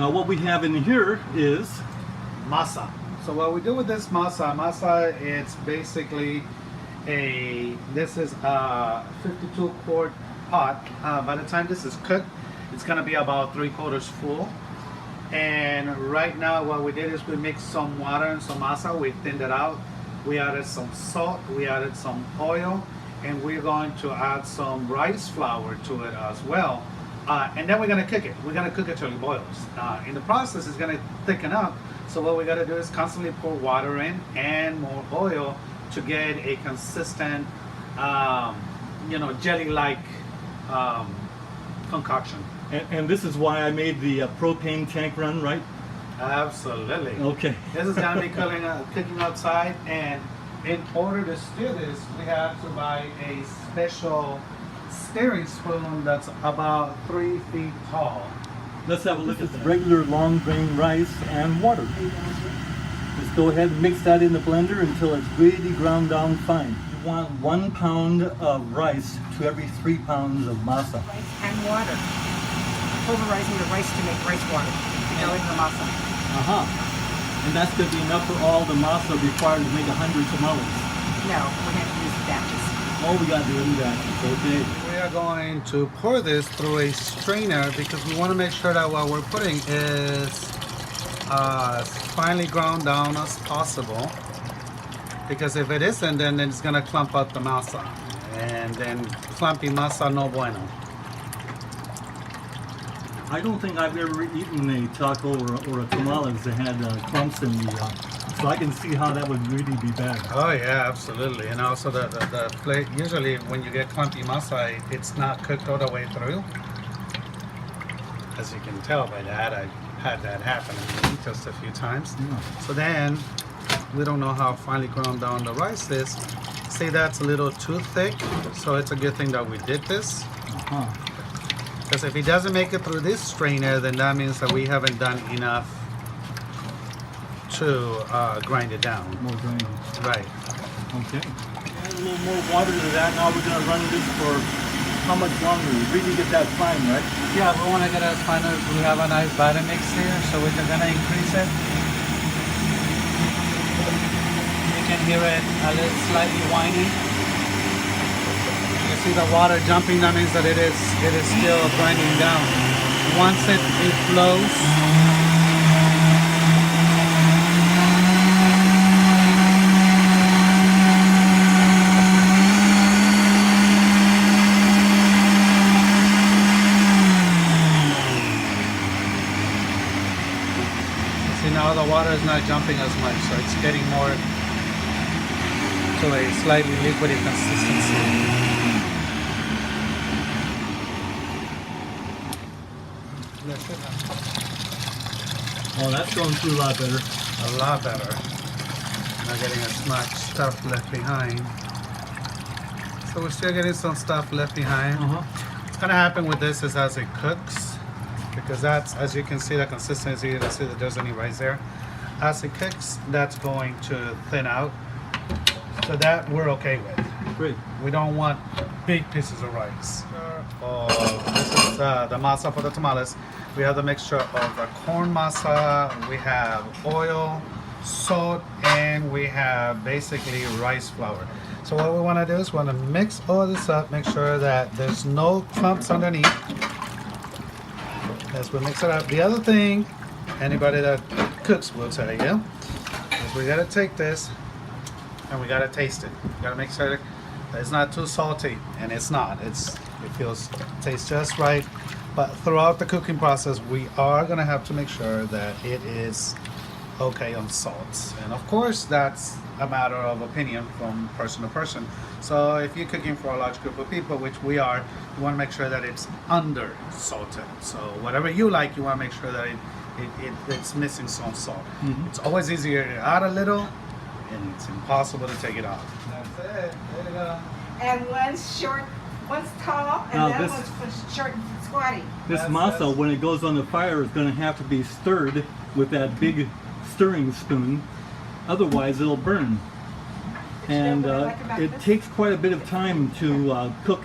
What we have in here is Masa. So what we do with this masa, it's basically this is a 52 quart pot. By the time this is cooked, it's gonna be about 3/4 full. And right now what we did is we mixed some water and some masa, we thinned it out. We added some salt, we added some oil, and we're going to add some rice flour to it as well. And then we're gonna cook it. We're gonna cook it till it boils. In the process, it's gonna thicken up. So what we gotta do is constantly pour water in and more oil to get a consistent, jelly-like concoction. and this is why I made the propane tank run, right? Absolutely. Okay. This is gonna be cooking outside, and in order to steer this, we have to buy a special stirring spoon that's about 3 feet tall. Let's have a look at the regular long grain rice and water. Just go ahead and mix that in the blender until it's really ground down fine. You want 1 pound of rice to every 3 pounds of masa. Rice and water. Pulverizing the rice to make rice water. To go into the masa. And that's going to be enough for all the masa required to make 100 tamales. No, we have to use batches. Oh, we got to do that. Okay. We are going to pour this through a strainer because we want to make sure that what we're putting is as finely ground down as possible. Because if it isn't, then it's going to clump up the masa. And then clumpy masa no bueno. I don't think I've ever eaten a taco or a tamales that had clumps in the, so I can see how that would really be bad. Oh yeah, absolutely. And also the plate, usually when you get clumpy masa, it's not cooked all the way through. As you can tell by that, I've had that happen to me just a few times. Yeah. So then, we don't know how finely ground down the rice is. See, that's a little too thick, so it's a good thing that we did this. Because if it doesn't make it through this strainer, then that means that we haven't done enough to grind it down. More grain. Right. Okay. Add a little more water to that. Now we're going to run this for how much longer? Really get that fine, right? Yeah, we want to get as fine as we have a nice batter mix here, so we're going to increase it. You can hear it a little slightly whiny. You see the water jumping, that means that it is still grinding down. Once it flows, see now the water is not jumping as much, so it's getting more to a slightly liquidy consistency. Oh, that's going through a lot better. A lot better. Not getting as much stuff left behind. So we're still getting some stuff left behind. What's gonna happen with this is as it cooks, because that's, as you can see, the consistency, you can see that there's any rice there. As it cooks, that's going to thin out. So that we're okay with. Great. We don't want big pieces of rice. This is the masa for the tamales. We have the mixture of the corn masa, we have oil, salt, and we have basically rice flour. So what we want to do is we want to mix all this up, make sure that there's no clumps underneath. As we mix it up. The other thing, anybody that cooks will tell you, is we got to take this and we got to taste it. We got to make sure that it's not too salty, and it's not. It tastes just right. But throughout the cooking process, we are going to have to make sure that it is okay on salt. And of course, that's a matter of opinion from person to person. So if you're cooking for a large group of people, which we are, you want to make sure that it's under salted. So whatever you like, you want to make sure that it's missing some salt. It's always easier to add a little, and it's impossible to take it off. That's it. There you go. And one's tall, and Now then this- one's short and squatty. This masa, when it goes on the fire, is going to have to be stirred with that big stirring spoon. Otherwise, it'll burn. And what I like about it this? takes quite a bit of time to cook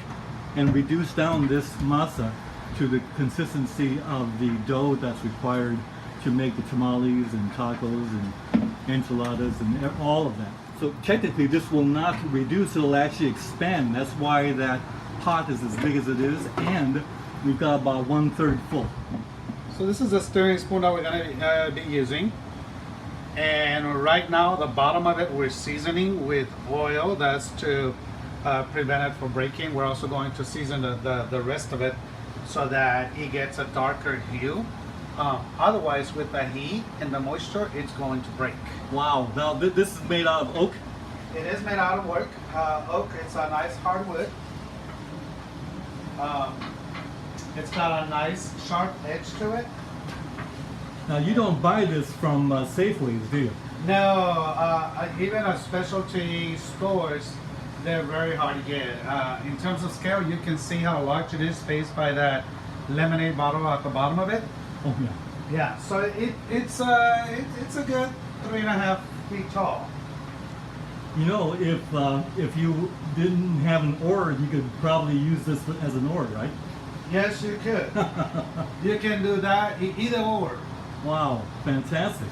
and reduce down this masa. to the consistency of the dough that's required to make the tamales and tacos and enchiladas and all of that. So technically this will not reduce, it'll actually expand. That's why that pot is as big as it is, and we've got about 1/3 full. So this is a stirring spoon that we're gonna be using. And right now the bottom of it we're seasoning with oil. That's to prevent it from breaking. We're also going to season the rest of it so that it gets a darker hue. Otherwise, with the heat and the moisture, it's going to break. Wow, now this is made out of oak? It is made out of oak. It's a nice hardwood. It's got a nice sharp edge to it. Now you don't buy this from Safeways, do you? No, even at specialty stores, they're very hard to get. In terms of scale, you can see how large it is spaced by that lemonade bottle at the bottom of it. Oh yeah. Yeah, so it's a good 3.5 feet tall. You know, if you didn't have an oar, you could probably use this as an oar, right? Yes, you could. You can do that either or. Wow, fantastic.